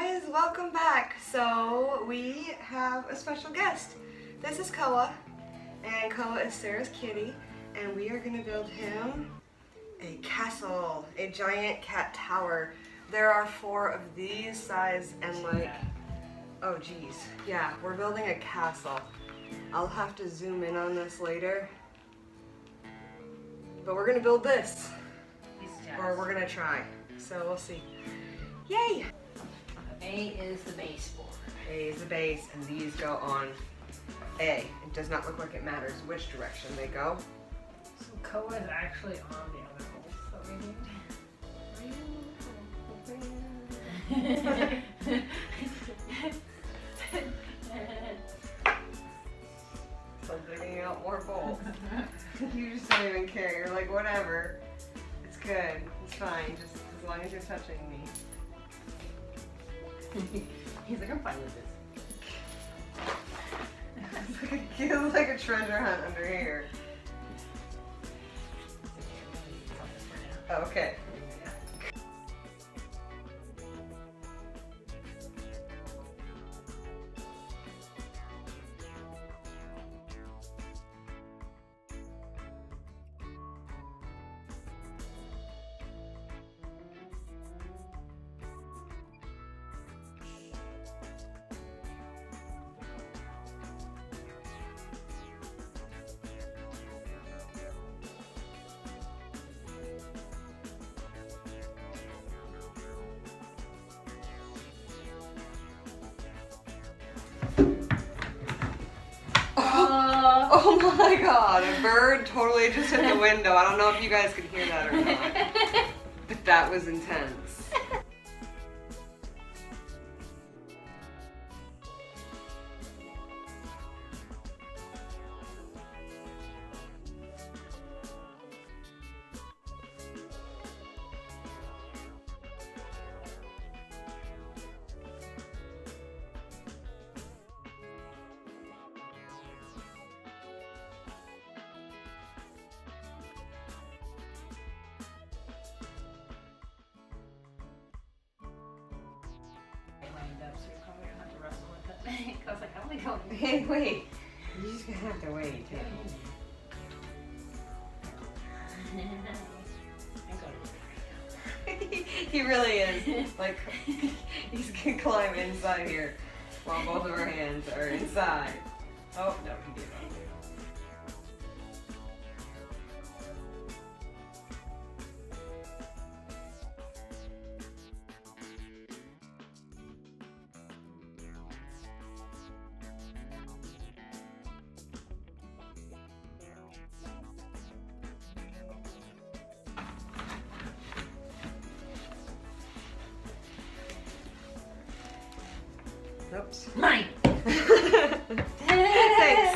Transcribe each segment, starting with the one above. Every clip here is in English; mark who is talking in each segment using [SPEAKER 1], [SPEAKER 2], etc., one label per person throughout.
[SPEAKER 1] guys, welcome back. So we have a special guest. This is Koa, and Koa is Sarah's kitty, and we are going to build him a castle, a giant cat tower. There are 4 of these size and like, oh geez, yeah, we're building a castle. I'll have to zoom in on this later, but we're going to build this, or we're going to try, so we'll see. Yay!
[SPEAKER 2] A is the baseboard.
[SPEAKER 1] A is the base, and these go on A. It does not look like it matters which direction they go.
[SPEAKER 2] So Koa is actually on the other holes that we need.
[SPEAKER 1] So digging out more bolts. You just don't even care. You're like, whatever. It's good. It's fine. Just as long as you're touching me.
[SPEAKER 2] He's like, I'm fine with this.
[SPEAKER 1] It feels like a treasure hunt under here. Okay. Oh my god, a bird totally just hit the window. I don't know if you guys could hear that or not, but that was intense.
[SPEAKER 2] So you're probably gonna have to wrestle with it. I was like, I'm only going.
[SPEAKER 1] Hey, wait. You're just gonna have to wait, too. He really is. Like, he's gonna climb inside here while both of our hands are inside. Oh, no, he gave up. Oops.
[SPEAKER 2] Mine!
[SPEAKER 1] Thanks.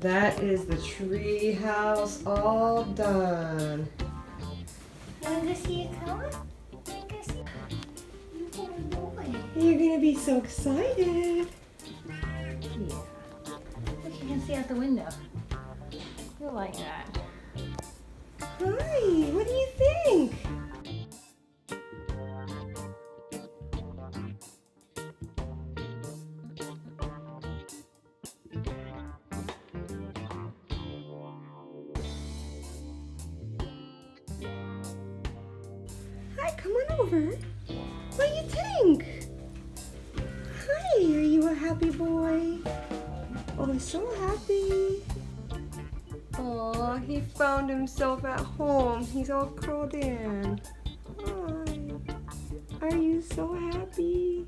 [SPEAKER 1] That is the tree house all done.
[SPEAKER 2] Wanna go see a Koa? Wanna go see? You poor boy.
[SPEAKER 1] You're gonna be so excited.
[SPEAKER 2] Yeah. Look, you can see out the window. You like that.
[SPEAKER 1] Hi, what do you think? Hi, come on over. What do you think? Hi, are you a happy boy? Oh, he's so happy. Aw, he found himself at home. He's all curled in. Hi. Are you so happy?